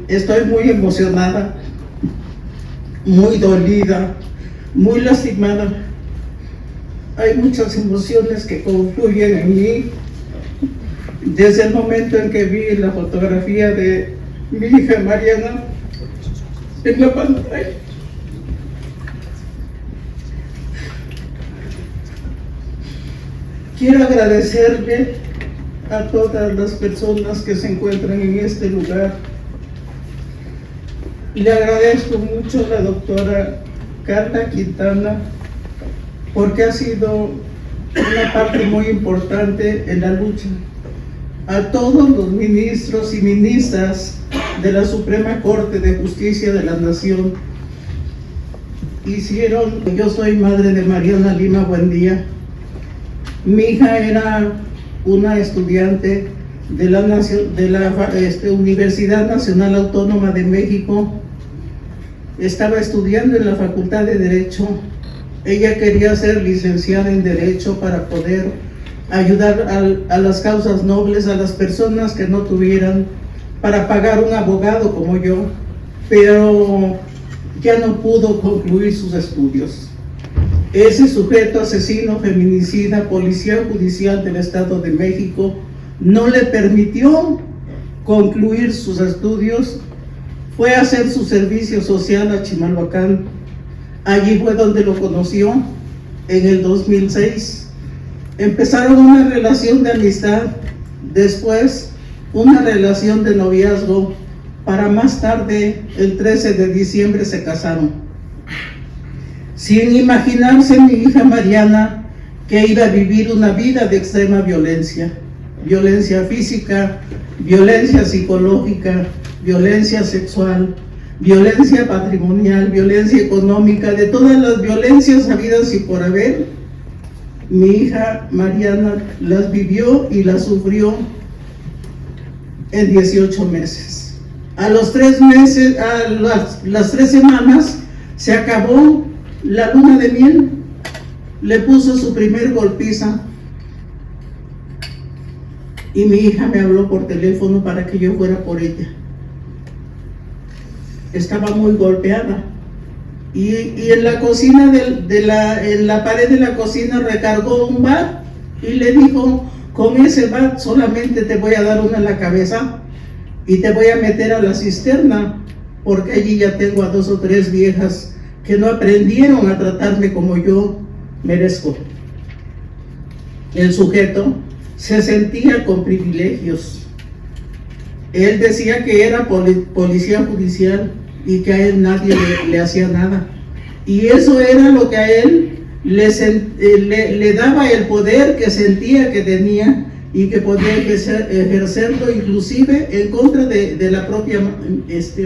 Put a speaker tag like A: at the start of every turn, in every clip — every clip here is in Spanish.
A: Estoy muy emocionada, muy dolida, muy lastimada. Hay muchas emociones que confluyen en mí desde el momento en que vi la fotografía de mi hija Mariana en la pantalla. Quiero agradecerle a todas las personas que se encuentran en este lugar. Le agradezco mucho a la doctora Carla Quintana porque ha sido una parte muy importante en la lucha. A todos los ministros y ministras de la Suprema Corte de Justicia de la Nación. Yo soy madre de Mariana Lima Buendía. Mi hija era una estudiante de la Universidad Nacional Autónoma de México. Estaba estudiando en la Facultad de Derecho. Ella quería ser licenciada en Derecho para poder ayudar a las causas nobles, a las personas que no tuvieran para pagar un abogado como yo, pero ya no pudo concluir sus estudios. Ese sujeto asesino, feminicida, policía judicial del Estado de México, no le permitió concluir sus estudios. Fue a hacer su servicio social a Chimalhuacán. Allí fue donde lo conoció en el 2006. Empezaron una relación de amistad, después una relación de noviazgo, para más tarde, el 13 de diciembre, se casaron. Sin imaginarse mi hija Mariana que iba a vivir una vida de extrema violencia. Violencia física, violencia psicológica, violencia sexual, violencia patrimonial, violencia económica, de todas las violencias habidas y por haber. Mi hija Mariana las vivió y las sufrió en 18 meses. A los 3 meses, a las 3 semanas, se acabó la luna de miel. Le puso su primer golpiza y mi hija me habló por teléfono para que yo fuera por ella. Estaba muy golpeada y en la cocina en la pared de la cocina recargó un bat y le dijo: con ese bat solamente te voy a dar una en la cabeza y te voy a meter a la cisterna, porque allí ya tengo a 2 o 3 viejas que no aprendieron a tratarme como yo merezco. El sujeto se sentía con privilegios. Él decía que era policía judicial y que a él nadie le hacía nada. Y eso era lo que a él le daba el poder que sentía que tenía y que podía ejercerlo inclusive en contra de la propia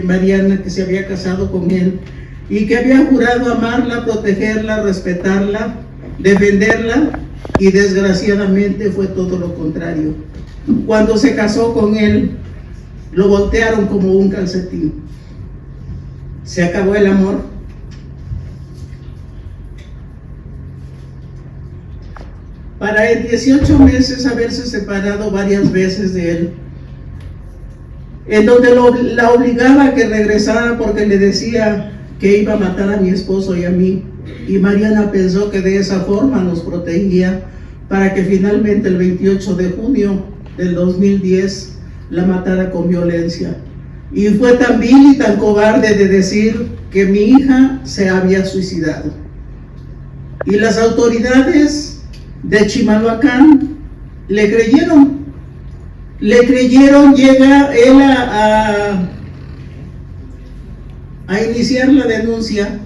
A: Mariana, que se había casado con él y que había jurado amarla, protegerla, respetarla, defenderla, y desgraciadamente fue todo lo contrario. Cuando se casó con él, lo voltearon como un calcetín. Se acabó el amor. Para en 18 meses haberse separado varias veces de él, en donde la obligaba a que regresara porque le decía que iba a matar a mi esposo y a mí, y Mariana pensó que de esa forma nos protegía, para que finalmente el 28 de junio del 2010 la matara con violencia. Y fue tan vil y tan cobarde de decir que mi hija se había suicidado. Y las autoridades de Chimalhuacán le creyeron. Llega él a iniciar la denuncia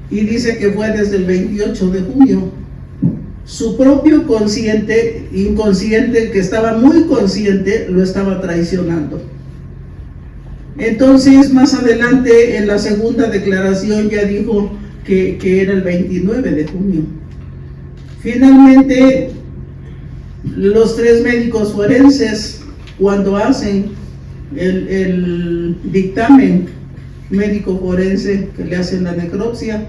A: y dice que fue desde el 28 de junio. Su propio inconsciente, que estaba muy consciente, lo estaba traicionando. Entonces, más adelante, en la segunda declaración, ya dijo que era el 29 de junio. Finalmente, los 3 médicos forenses, cuando hacen el dictamen médico forense que le hacen la necropsia,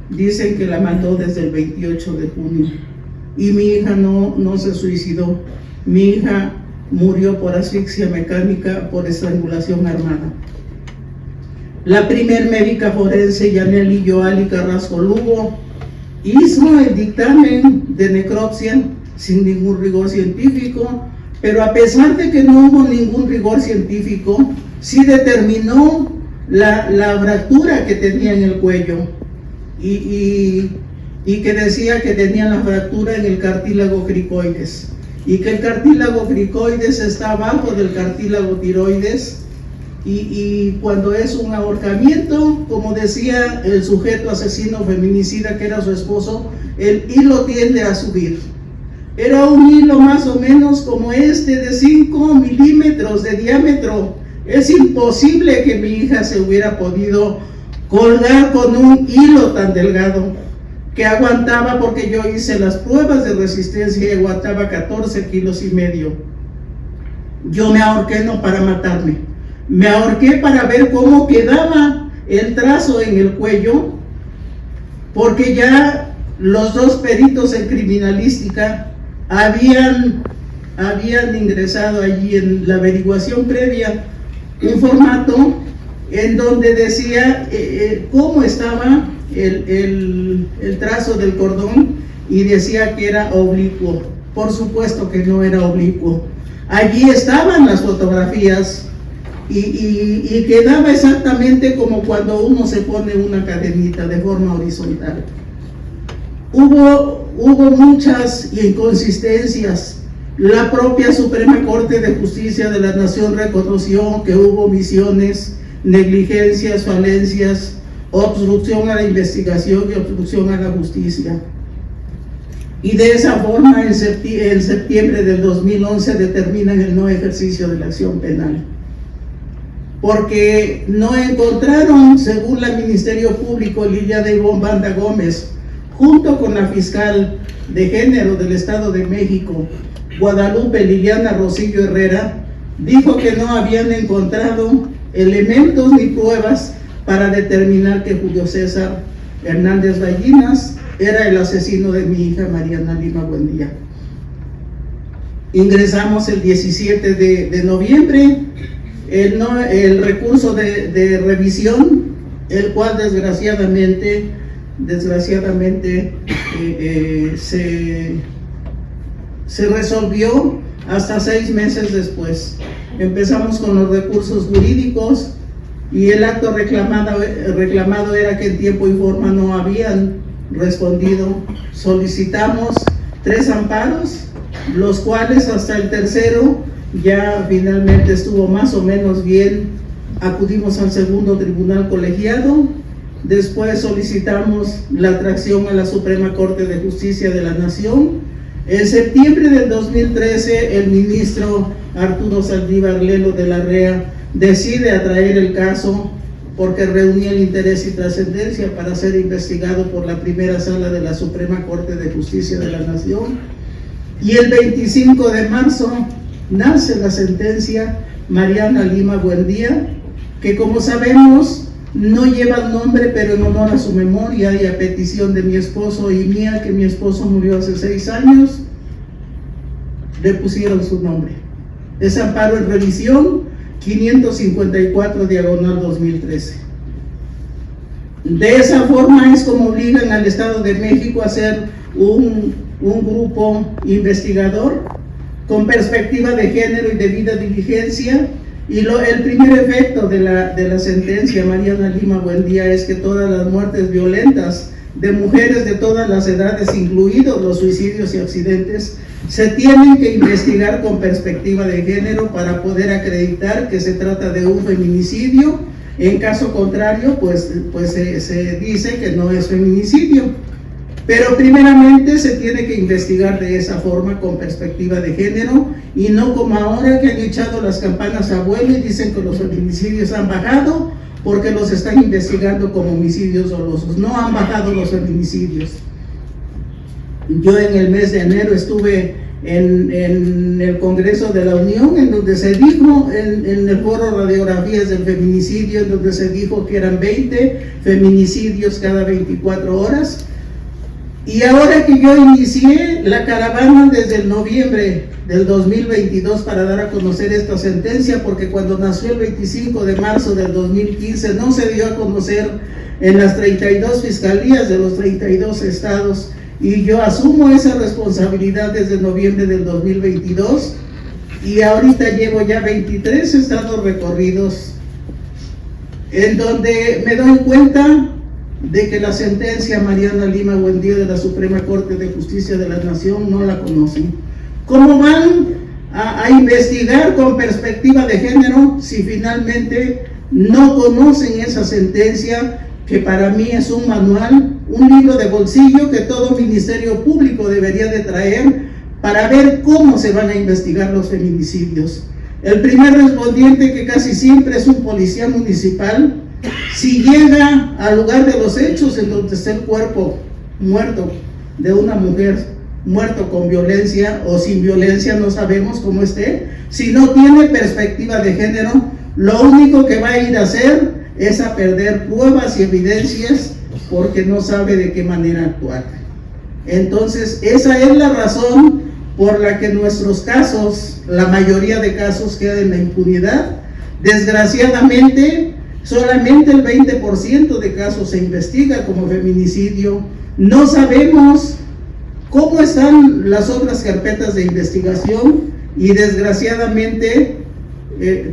A: dicen que la mató desde el 28 de junio. Y mi hija no se suicidó. Mi hija murió por asfixia mecánica por estrangulación armada. La primer médica forense, Yaneli Yoali Carrasco Lugo, hizo el dictamen de necropsia sin ningún rigor científico, pero a pesar de que no hubo ningún rigor científico, sí determinó la fractura que tenía en el cuello y que decía que tenía la fractura en el cartílago cricoides y que el cartílago cricoides está abajo del cartílago tiroides y cuando es un ahorcamiento, como decía el sujeto asesino feminicida que era su esposo, el hilo tiende a subir. Era un hilo más o menos como este de 5 milímetros de diámetro. Es imposible que mi hija se hubiera podido colgar con un hilo tan delgado que aguantaba, porque yo hice las pruebas de resistencia y aguantaba 14 kilos y medio. Yo me ahorqué no para matarme, me ahorqué para ver cómo quedaba el trazo en el cuello, porque ya los dos peritos en criminalística habían ingresado allí en la averiguación previa un formato en donde decía cómo estaba el trazo del cordón y decía que era oblicuo. Por supuesto que no era oblicuo. Allí estaban las fotografías y quedaba exactamente como cuando uno se pone una cadenita de forma horizontal. Hubo muchas inconsistencias. La propia Suprema Corte de Justicia de la Nación reconoció que hubo omisiones, negligencias, falencias, obstrucción a la investigación y obstrucción a la justicia. Y de esa forma, en septiembre del 2011 determinan el no ejercicio de la acción penal. Porque no encontraron, según el Ministerio Público, Liliana Ivonne Banda Gómez, junto con la fiscal de género del Estado de México, Guadalupe Liliana Rosillo Herrera, dijo que no habían encontrado elementos ni pruebas para determinar que Julio César Hernández Ballinas era el asesino de mi hija Mariana Lima Buendía. Ingresamos el 17 de noviembre el recurso de revisión, el cual desgraciadamente se resolvió hasta 6 meses después. Empezamos con los recursos jurídicos y el acto reclamado era que en tiempo y forma no habían respondido. Solicitamos 3 amparos, los cuales hasta el tercero ya finalmente estuvo más o menos bien. Acudimos al segundo tribunal colegiado. Después solicitamos la atracción a la Suprema Corte de Justicia de la Nación. En septiembre del 2013, el ministro Arturo Saldívar Lelo de la REA decide atraer el caso porque reunía el interés y trascendencia para ser investigado por la primera sala de la Suprema Corte de Justicia de la Nación. Y el 25 de marzo nace la sentencia Mariana Lima Buendía, que como sabemos no lleva el nombre, pero en honor a su memoria y a petición de mi esposo y mía, que mi esposo murió hace 6 años, le pusieron su nombre. Es amparo en revisión 554 diagonal 2013. De esa forma es como obligan al Estado de México a hacer un grupo investigador con perspectiva de género y debida diligencia. Y el primer efecto de la sentencia Mariana Lima Buendía es que todas las muertes violentas de mujeres de todas las edades, incluidos los suicidios y accidentes, se tienen que investigar con perspectiva de género para poder acreditar que se trata de un feminicidio. En caso contrario, pues se dice que no es feminicidio. Pero primeramente se tiene que investigar de esa forma, con perspectiva de género, y no como ahora que han echado las campanas a vuelo y dicen que los feminicidios han bajado porque los están investigando como homicidios dolosos. No han bajado los feminicidios. Yo en el mes de enero estuve en el Congreso de la Unión, en donde se dijo, en el foro Radiografías del Feminicidio, en donde se dijo que eran 20 feminicidios cada 24 horas. Y ahora que yo inicié la caravana desde el noviembre del 2022 para dar a conocer esta sentencia, porque cuando nació el 25 de marzo del 2015 no se dio a conocer en las 32 fiscalías de los 32 estados, y yo asumo esa responsabilidad desde noviembre del 2022, y ahorita llevo ya 23 estados recorridos, en donde me doy cuenta de que la sentencia Mariana Lima Buendía de la Suprema Corte de Justicia de la Nación no la conocen. ¿Cómo van a investigar con perspectiva de género si finalmente no conocen esa sentencia, que para mí es un manual, un libro de bolsillo que todo ministerio público debería de traer para ver cómo se van a investigar los feminicidios? El primer respondiente, que casi siempre es un policía municipal, si llega al lugar de los hechos en donde está el cuerpo muerto de una mujer, muerto con violencia o sin violencia, no sabemos cómo esté, si no tiene perspectiva de género, lo único que va a ir a hacer es a perder pruebas y evidencias, porque no sabe de qué manera actuar. Entonces, esa es la razón por la que nuestros casos, la mayoría de casos, quedan en la impunidad. Desgraciadamente, solamente el 20% de casos se investiga como feminicidio. No sabemos cómo están las otras carpetas de investigación, y desgraciadamente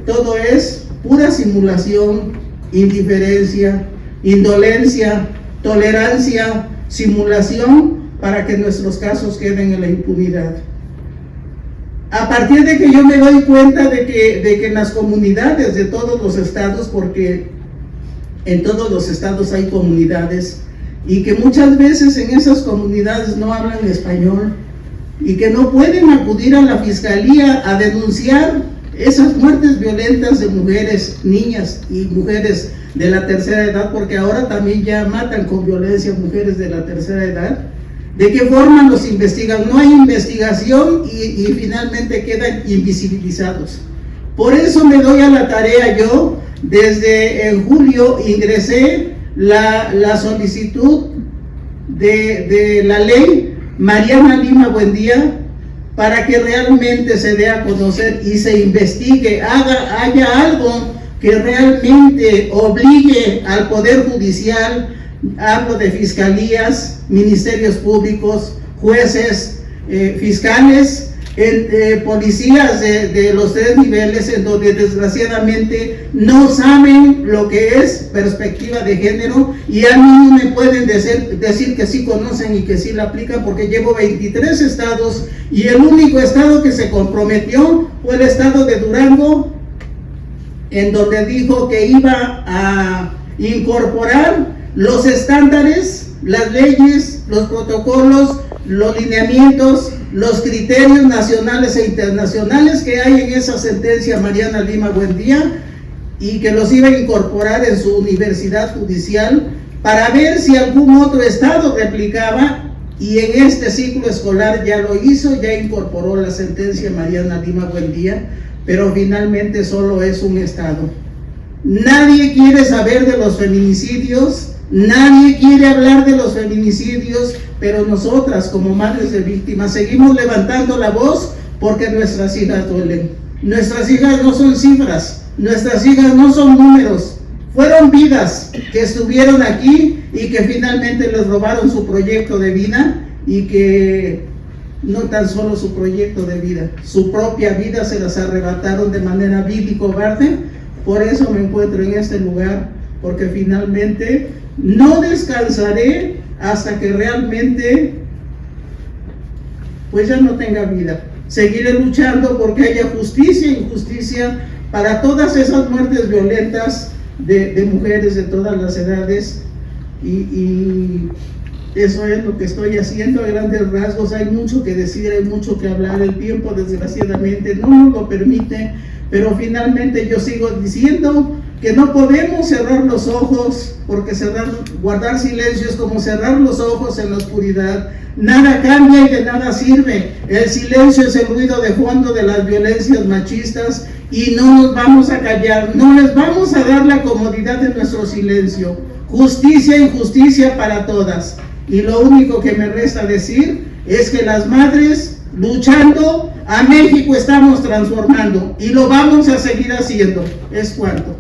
A: todo es pura simulación, indiferencia, indolencia, tolerancia, simulación para que nuestros casos queden en la impunidad. A partir de que yo me doy cuenta de que en las comunidades de todos los estados, porque en todos los estados hay comunidades, y que muchas veces en esas comunidades no hablan español, y que no pueden acudir a la fiscalía a denunciar esas muertes violentas de mujeres, niñas y mujeres de la tercera edad, porque ahora también ya matan con violencia mujeres de la tercera edad. ¿De qué forma los investigan? No hay investigación y finalmente quedan invisibilizados. Por eso me doy a la tarea yo, desde en julio ingresé la solicitud de la ley Mariana Lima Buendía, para que realmente se dé a conocer y se investigue, haya algo que realmente obligue al Poder Judicial, hablo de fiscalías, ministerios públicos, jueces, fiscales, policías de los 3 niveles, en donde desgraciadamente no saben lo que es perspectiva de género, y a mí no me pueden decir que sí conocen y que sí la aplican, porque llevo 23 estados y el único estado que se comprometió fue el estado de Durango, en donde dijo que iba a incorporar los estándares, las leyes, los protocolos, los lineamientos, los criterios nacionales e internacionales que hay en esa sentencia Mariana Lima Buendía, y que los iba a incorporar en su universidad judicial para ver si algún otro estado replicaba, y en este ciclo escolar ya lo hizo, ya incorporó la sentencia Mariana Lima Buendía, pero finalmente solo es un estado. Nadie quiere saber de los feminicidios, nadie quiere hablar de los feminicidios, pero nosotras como madres de víctimas seguimos levantando la voz, porque nuestras hijas duelen. Nuestras hijas no son cifras, nuestras hijas no son números, fueron vidas que estuvieron aquí y que finalmente les robaron su proyecto de vida, y que no tan solo su proyecto de vida, su propia vida se las arrebataron de manera vil y cobarde. Por eso me encuentro en este lugar, porque finalmente no descansaré hasta que realmente pues ya no tenga vida. Seguiré luchando porque haya justicia y justicia para todas esas muertes violentas de mujeres de todas las edades, y eso es lo que estoy haciendo a grandes rasgos. Hay mucho que decir, hay mucho que hablar, el tiempo desgraciadamente no nos lo permite, pero finalmente yo sigo diciendo que no podemos cerrar los ojos, porque guardar silencio es como cerrar los ojos en la oscuridad. Nada cambia y de nada sirve. El silencio es el ruido de fondo de las violencias machistas, y no nos vamos a callar, no les vamos a dar la comodidad de nuestro silencio. Justicia y justicia para todas. Y lo único que me resta decir es que las madres luchando a México estamos transformando y lo vamos a seguir haciendo. Es cuanto.